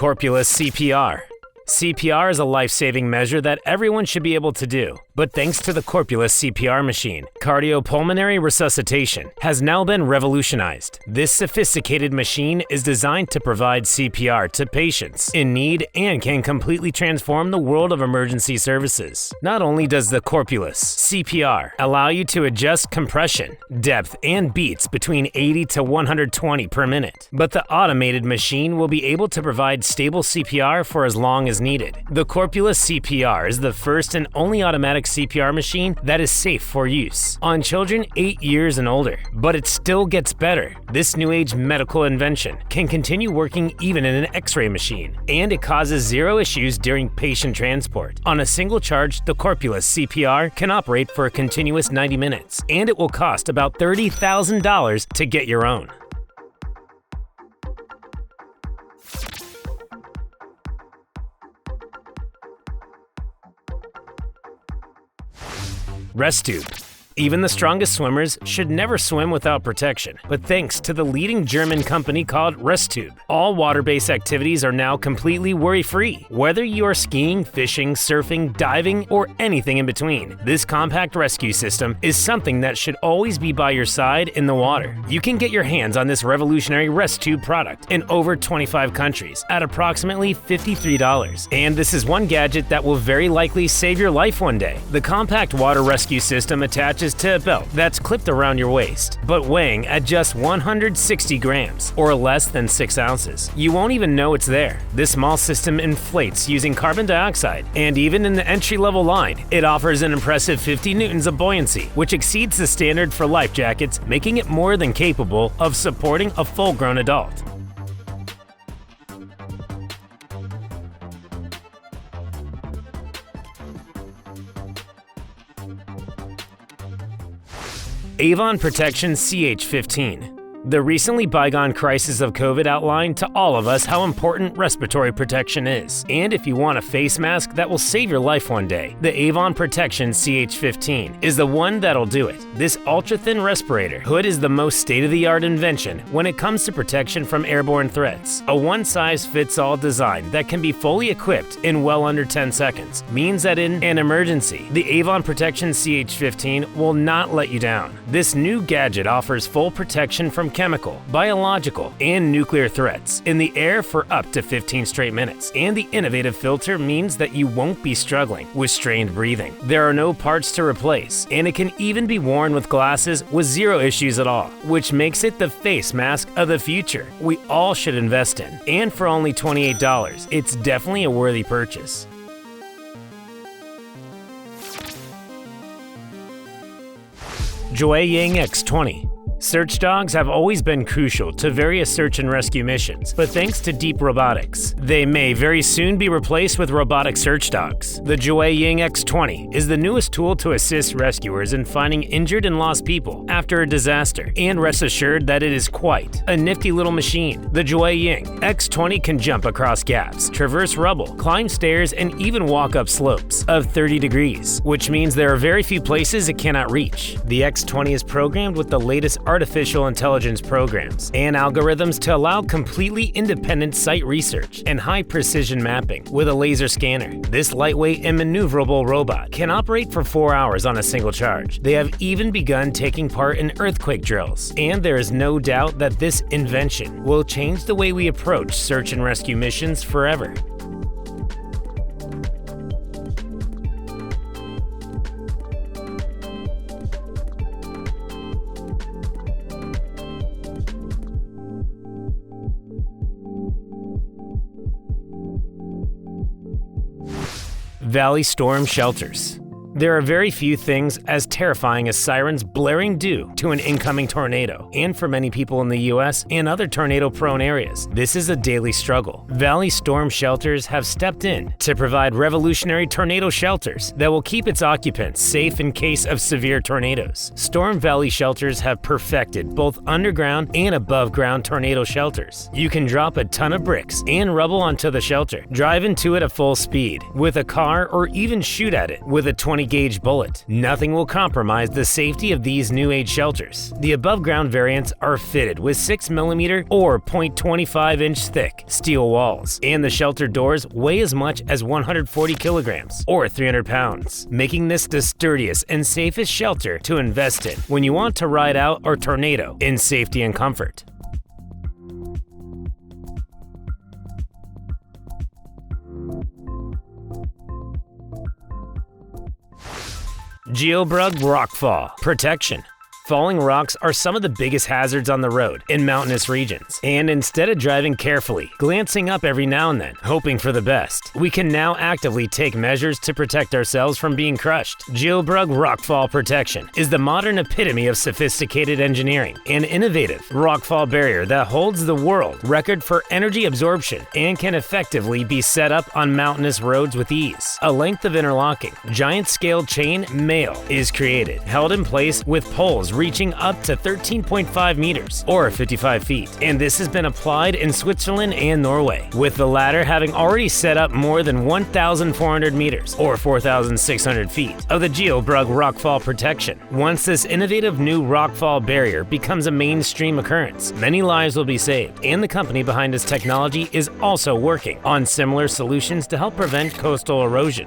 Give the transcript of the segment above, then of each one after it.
Corpuls CPR. CPR is a life-saving measure that everyone should be able to do. But thanks to the Corpuls CPR machine, cardiopulmonary resuscitation has now been revolutionized. This sophisticated machine is designed to provide CPR to patients in need and can completely transform the world of emergency services. Not only does the Corpuls CPR allow you to adjust compression, depth, and beats between 80 to 120 per minute, but the automated machine will be able to provide stable CPR for as long as needed. The Corpuls CPR is the first and only automatic CPR machine that is safe for use on children 8 years and older. But it still gets better. This new age medical invention can continue working even in an X-ray machine, and it causes zero issues during patient transport. On a single charge, the Corpuls CPR can operate for a continuous 90 minutes, and it will cost about $30,000 to get your own. Restube. Even the strongest swimmers should never swim without protection, but thanks to the leading German company called Restube, all water-based activities are now completely worry-free. Whether you are skiing, fishing, surfing, diving, or anything in between, this compact rescue system is something that should always be by your side in the water. You can get your hands on this revolutionary Restube product in over 25 countries at approximately $53. And this is one gadget that will very likely save your life one day. The compact water rescue system attaches to a belt that's clipped around your waist, but weighing at just 160 grams, or less than 6 ounces. You won't even know it's there. This small system inflates using carbon dioxide, and even in the entry-level line, it offers an impressive 50 newtons of buoyancy, which exceeds the standard for life jackets, making it more than capable of supporting a full-grown adult. Avon Protection CH15. The recently bygone crisis of COVID outlined to all of us how important respiratory protection is. And if you want a face mask that will save your life one day, the Avon Protection CH15 is the one that'll do it. This ultra-thin respirator hood is the most state-of-the-art invention when it comes to protection from airborne threats. A one-size-fits-all design that can be fully equipped in well under 10 seconds means that in an emergency, the Avon Protection CH15 will not let you down. This new gadget offers full protection from chemical, biological, and nuclear threats in the air for up to 15 straight minutes. And the innovative filter means that you won't be struggling with strained breathing. There are no parts to replace, and it can even be worn with glasses with zero issues at all, which makes it the face mask of the future we all should invest in. And for only $28, it's definitely a worthy purchase. Jueying X20. Search dogs have always been crucial to various search and rescue missions, but thanks to deep robotics, they may very soon be replaced with robotic search dogs. The Jueying X20 is the newest tool to assist rescuers in finding injured and lost people after a disaster, and rest assured that it is quite a nifty little machine. The Jueying X20 can jump across gaps, traverse rubble, climb stairs, and even walk up slopes of 30 degrees, which means there are very few places it cannot reach. The X20 is programmed with the latest artificial intelligence programs and algorithms to allow completely independent site research and high-precision mapping with a laser scanner. This lightweight and maneuverable robot can operate for 4 hours on a single charge. They have even begun taking part in earthquake drills, and there is no doubt that this invention will change the way we approach search and rescue missions forever. Valley storm shelters. There are very few things as terrifying as sirens blaring due to an incoming tornado, and for many people in the US and other tornado-prone areas, this is a daily struggle. Valley storm shelters have stepped in to provide revolutionary tornado shelters that will keep its occupants safe in case of severe tornadoes. Storm Valley shelters have perfected both underground and above-ground tornado shelters. You can drop a ton of bricks and rubble onto the shelter, drive into it at full speed with a car, or even shoot at it with a 20 20-gauge bullet. Nothing will compromise the safety of these new age shelters. The above-ground variants are fitted with 6mm or 0.25-inch thick steel walls, and the shelter doors weigh as much as 140 kilograms or 300 pounds, making this the sturdiest and safest shelter to invest in when you want to ride out or tornado in safety and comfort. Geobrugg Rockfall Protection. Falling rocks are some of the biggest hazards on the road in mountainous regions, and instead of driving carefully, glancing up every now and then, hoping for the best, we can now actively take measures to protect ourselves from being crushed. Geobrugg Rockfall Protection is the modern epitome of sophisticated engineering, an innovative rockfall barrier that holds the world record for energy absorption and can effectively be set up on mountainous roads with ease. A length of interlocking, giant-scale chain mail is created, held in place with poles reaching up to 13.5 meters or 55 feet, and this has been applied in Switzerland and Norway, with the latter having already set up more than 1,400 meters or 4,600 feet of the Geobrugg Rockfall protection. Once this innovative new rockfall barrier becomes a mainstream occurrence, many lives will be saved, and the company behind this technology is also working on similar solutions to help prevent coastal erosion.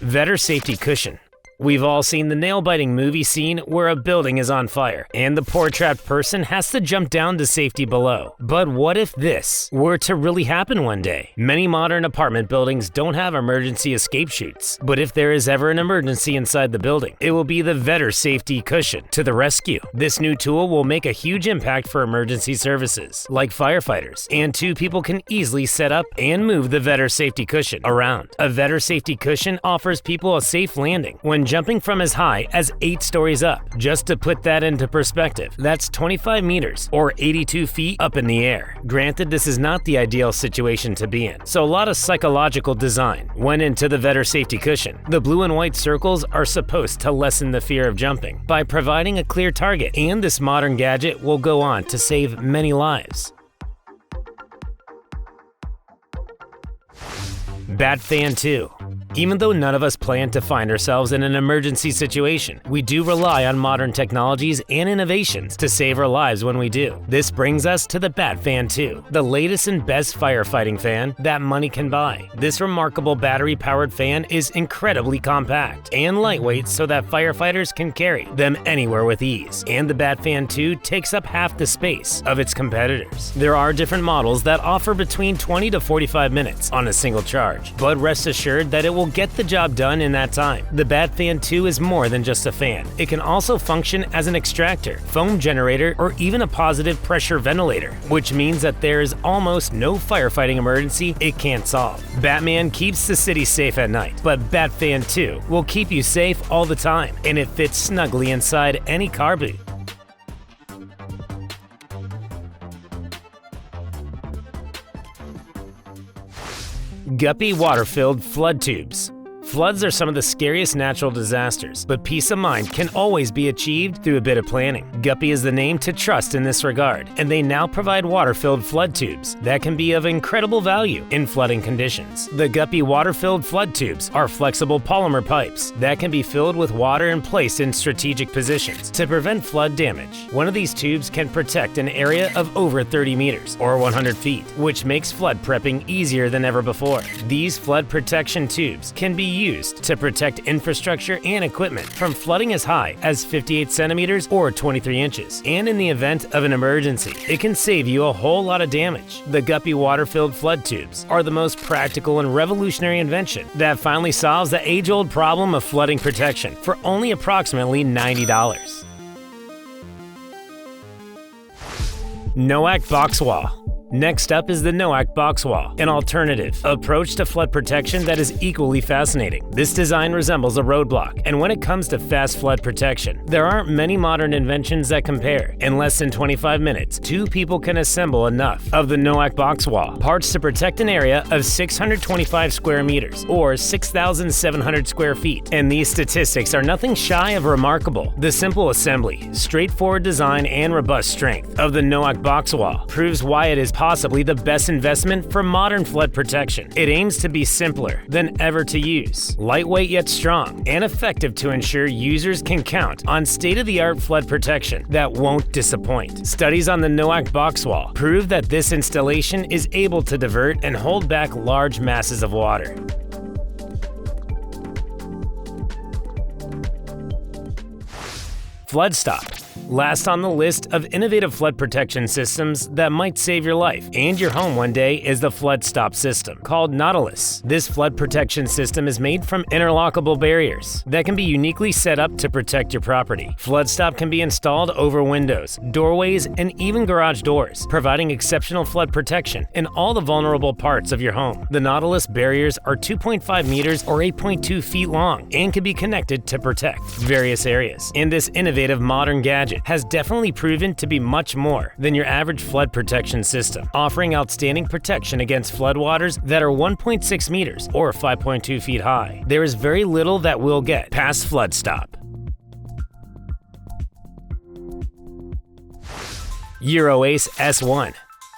Vetter Safety Cushion. We've all seen the nail-biting movie scene where a building is on fire and the poor trapped person has to jump down to safety below. But what if this were to really happen one day? Many modern apartment buildings don't have emergency escape chutes, but if there is ever an emergency inside the building, it will be the Vetter Safety Cushion to the rescue. This new tool will make a huge impact for emergency services, like firefighters, and two people can easily set up and move the Vetter Safety Cushion around. A Vetter Safety Cushion offers people a safe landing when jumping from as high as 8 stories up. Just to put that into perspective, that's 25 meters or 82 feet up in the air. Granted, this is not the ideal situation to be in, so a lot of psychological design went into the Vetter Safety Cushion. The blue and white circles are supposed to lessen the fear of jumping by providing a clear target, and this modern gadget will go on to save many lives. Batfan 2. Even though none of us plan to find ourselves in an emergency situation, we do rely on modern technologies and innovations to save our lives when we do. This brings us to the Batfan 2, the latest and best firefighting fan that money can buy. This remarkable battery-powered fan is incredibly compact and lightweight so that firefighters can carry them anywhere with ease, and the Batfan 2 takes up half the space of its competitors. There are different models that offer between 20 to 45 minutes on a single charge, but rest assured that it will get the job done in that time. The Batfan 2 is more than just a fan. It can also function as an extractor, foam generator, or even a positive pressure ventilator, which means that there is almost no firefighting emergency it can't solve. Batman keeps the city safe at night, but Batfan 2 will keep you safe all the time, and it fits snugly inside any car boot. Guppy water-filled flood tubes. Floods are some of the scariest natural disasters, but peace of mind can always be achieved through a bit of planning. Guppy is the name to trust in this regard, and they now provide water-filled flood tubes that can be of incredible value in flooding conditions. The Guppy water-filled flood tubes are flexible polymer pipes that can be filled with water and placed in strategic positions to prevent flood damage. One of these tubes can protect an area of over 30 meters or 100 feet, which makes flood prepping easier than ever before. These flood protection tubes can be used to protect infrastructure and equipment from flooding as high as 58 centimeters or 23 inches. And in the event of an emergency, it can save you a whole lot of damage. The Guppy water-filled flood tubes are the most practical and revolutionary invention that finally solves the age-old problem of flooding protection for only approximately $90. NOAQ Boxwall. Next up is the NOAQ Boxwall, an alternative approach to flood protection that is equally fascinating. This design resembles a roadblock, and when it comes to fast flood protection, there aren't many modern inventions that compare. In less than 25 minutes, 2 people can assemble enough of the NOAQ Boxwall parts to protect an area of 625 square meters, or 6,700 square feet. And these statistics are nothing shy of remarkable. The simple assembly, straightforward design, and robust strength of the NOAQ Boxwall proves why it is possibly the best investment for modern flood protection. It aims to be simpler than ever to use, lightweight yet strong, and effective to ensure users can count on state-of-the-art flood protection that won't disappoint. Studies on the NOAQ Boxwall prove that this installation is able to divert and hold back large masses of water. Floodstop. Last on the list of innovative flood protection systems that might save your life and your home one day is the Floodstop system, called Nautilus. This flood protection system is made from interlockable barriers that can be uniquely set up to protect your property. Floodstop can be installed over windows, doorways, and even garage doors, providing exceptional flood protection in all the vulnerable parts of your home. The Nautilus barriers are 2.5 meters or 8.2 feet long and can be connected to protect various areas. And this innovative modern gadget has definitely proven to be much more than your average flood protection system, offering outstanding protection against floodwaters that are 1.6 meters or 5.2 feet high. There is very little that will get past Floodstop. Eeroace S-1.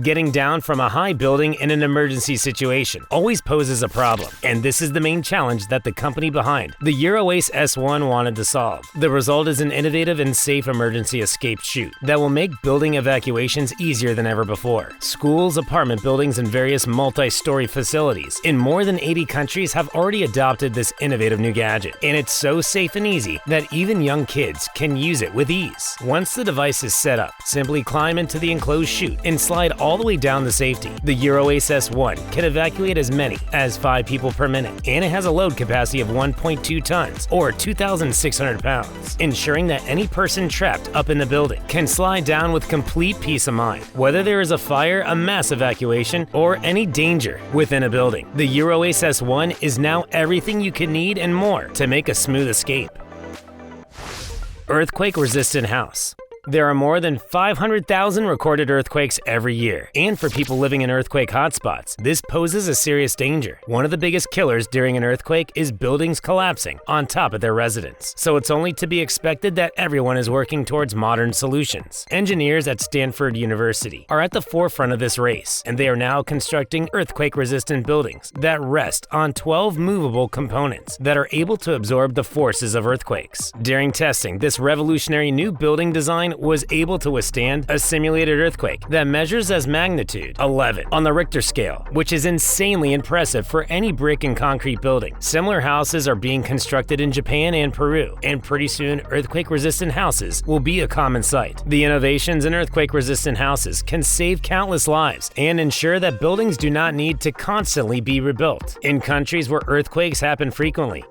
Getting down from a high building in an emergency situation always poses a problem, and this is the main challenge that the company behind the Eeroace S-1 wanted to solve. The result is an innovative and safe emergency escape chute that will make building evacuations easier than ever before. Schools, apartment buildings, and various multi-story facilities in more than 80 countries have already adopted this innovative new gadget, and it's so safe and easy that even young kids can use it with ease. Once the device is set up, simply climb into the enclosed chute and slide all the way down to safety. The Eeroace S-1 can evacuate as many as 5 people per minute, and it has a load capacity of 1.2 tons or 2,600 pounds, ensuring that any person trapped up in the building can slide down with complete peace of mind. Whether there is a fire, a mass evacuation, or any danger within a building, the Eeroace S-1 is now everything you can need and more to make a smooth escape. Earthquake-resistant house. There are more than 500,000 recorded earthquakes every year, and for people living in earthquake hotspots, this poses a serious danger. One of the biggest killers during an earthquake is buildings collapsing on top of their residents, so it's only to be expected that everyone is working towards modern solutions. Engineers at Stanford University are at the forefront of this race, and they are now constructing earthquake-resistant buildings that rest on 12 movable components that are able to absorb the forces of earthquakes. During testing, this revolutionary new building design was able to withstand a simulated earthquake that measures as magnitude 11 on the Richter scale, which is insanely impressive for any brick and concrete building. Similar houses are being constructed in Japan and Peru, and pretty soon earthquake-resistant houses will be a common sight. The innovations in earthquake-resistant houses can save countless lives and ensure that buildings do not need to constantly be rebuilt. In countries where earthquakes happen frequently,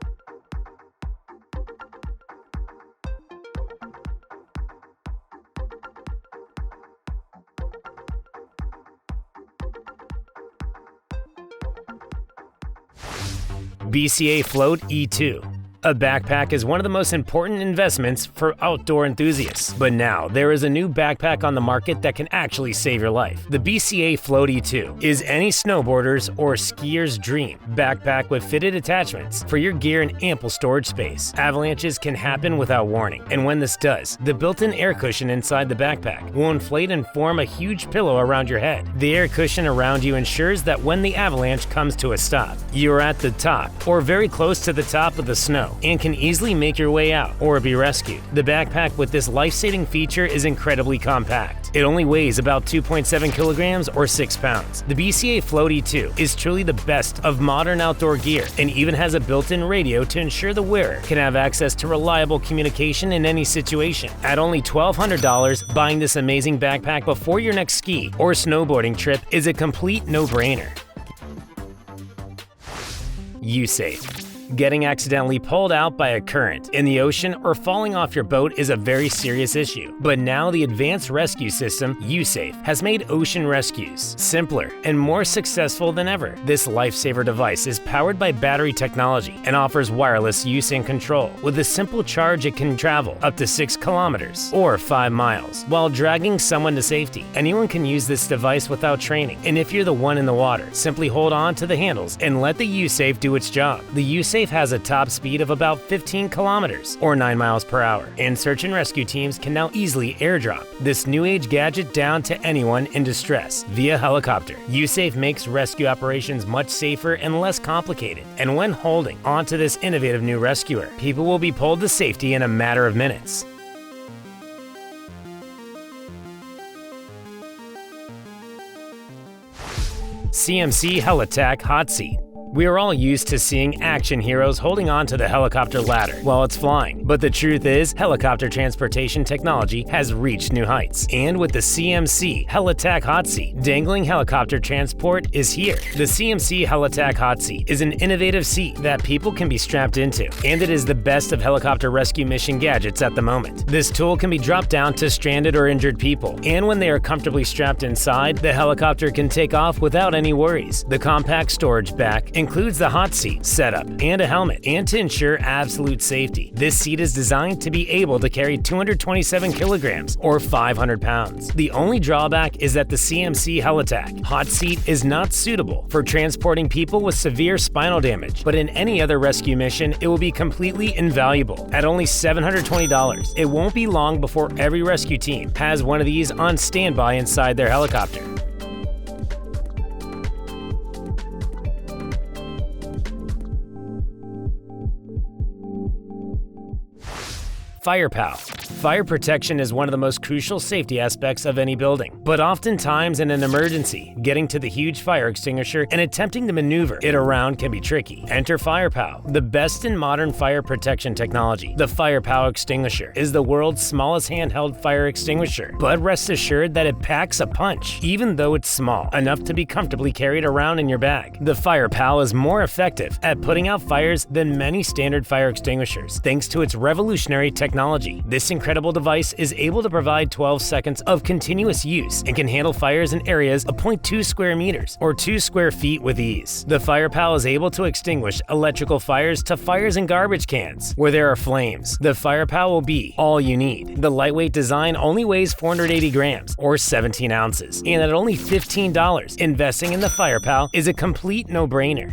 BCA Float E2. A backpack is one of the most important investments for outdoor enthusiasts, but now there is a new backpack on the market that can actually save your life. The BCA Float E2 is any snowboarder's or skier's dream backpack with fitted attachments for your gear and ample storage space. Avalanches can happen without warning, and when this does, the built-in air cushion inside the backpack will inflate and form a huge pillow around your head. The air cushion around you ensures that when the avalanche comes to a stop, you are at the top or very close to the top of the snow and can easily make your way out or be rescued. The backpack with this life-saving feature is incredibly compact. It only weighs about 2.7 kilograms or 6 pounds. The BCA Float E2 is truly the best of modern outdoor gear and even has a built-in radio to ensure the wearer can have access to reliable communication in any situation. At only $1,200, buying this amazing backpack before your next ski or snowboarding trip is a complete no-brainer. USafe. Getting accidentally pulled out by a current in the ocean or falling off your boat is a very serious issue. But now the advanced rescue system, USAFE, has made ocean rescues simpler and more successful than ever. This lifesaver device is powered by battery technology and offers wireless use and control. With a simple charge, it can travel up to 6 kilometers or 5 miles while dragging someone to safety. Anyone can use this device without training, and if you're the one in the water, simply hold on to the handles and let the USAFE do its job. The USAFE has a top speed of about 15 kilometers or 9 miles per hour, and search and rescue teams can now easily airdrop this new age gadget down to anyone in distress via helicopter. USAFE makes rescue operations much safer and less complicated, and when holding onto this innovative new rescuer, people will be pulled to safety in a matter of minutes. CMC Helitack HotSeat. We are all used to seeing action heroes holding on to the helicopter ladder while it's flying, but the truth is, helicopter transportation technology has reached new heights. And with the CMC Helitack HotSeat, dangling helicopter transport is here. The CMC Helitack HotSeat is an innovative seat that people can be strapped into, and it is the best of helicopter rescue mission gadgets at the moment. This tool can be dropped down to stranded or injured people, and when they are comfortably strapped inside, the helicopter can take off without any worries. The compact storage back includes the hot seat setup and a helmet, and to ensure absolute safety, this seat is designed to be able to carry 227 kilograms or 500 pounds. The only drawback is that the CMC Helitack hot seat is not suitable for transporting people with severe spinal damage, but in any other rescue mission, it will be completely invaluable. At only $720, it won't be long before every rescue team has one of these on standby inside their helicopter. Firepal. Fire protection is one of the most crucial safety aspects of any building, but oftentimes in an emergency, getting to the huge fire extinguisher and attempting to maneuver it around can be tricky. Enter Firepal, the best in modern fire protection technology. The Firepal extinguisher is the world's smallest handheld fire extinguisher, but rest assured that it packs a punch, even though it's small, enough to be comfortably carried around in your bag. The Firepal is more effective at putting out fires than many standard fire extinguishers, thanks to its revolutionary technology. This incredible device is able to provide 12 seconds of continuous use and can handle fires in areas of 0.2 square meters or 2 square feet with ease. The Firepal is able to extinguish electrical fires to fires in garbage cans where there are flames. The Firepal will be all you need. The lightweight design only weighs 480 grams or 17 ounces, and at only $15, investing in the Firepal is a complete no-brainer.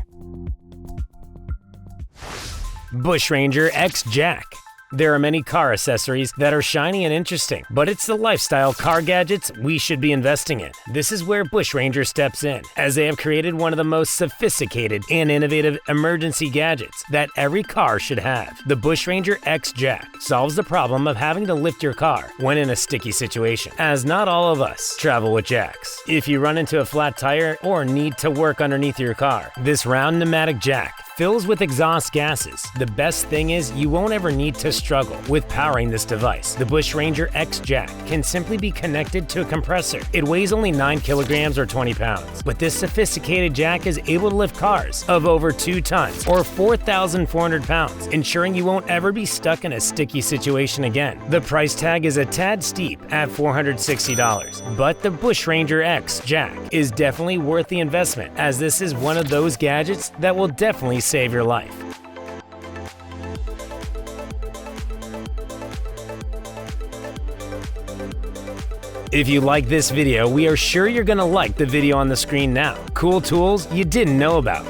Bushranger X Jack. There are many car accessories that are shiny and interesting, but it's the lifestyle car gadgets we should be investing in. This is where Bushranger steps in, as they have created one of the most sophisticated and innovative emergency gadgets that every car should have. The Bushranger X Jack solves the problem of having to lift your car when in a sticky situation, as not all of us travel with jacks. If you run into a flat tire or need to work underneath your car, this round pneumatic jack fills with exhaust gases. The best thing is you won't ever need to struggle with powering this device. The Bushranger X Jack can simply be connected to a compressor. It weighs only 9 kilograms or 20 pounds, but this sophisticated jack is able to lift cars of over 2 tons or 4,400 pounds, ensuring you won't ever be stuck in a sticky situation again. The price tag is a tad steep at $460, but the Bushranger X Jack is definitely worth the investment, as this is one of those gadgets that will definitely save your life. If you like this video, we are sure you're gonna like the video on the screen now. Cool tools you didn't know about.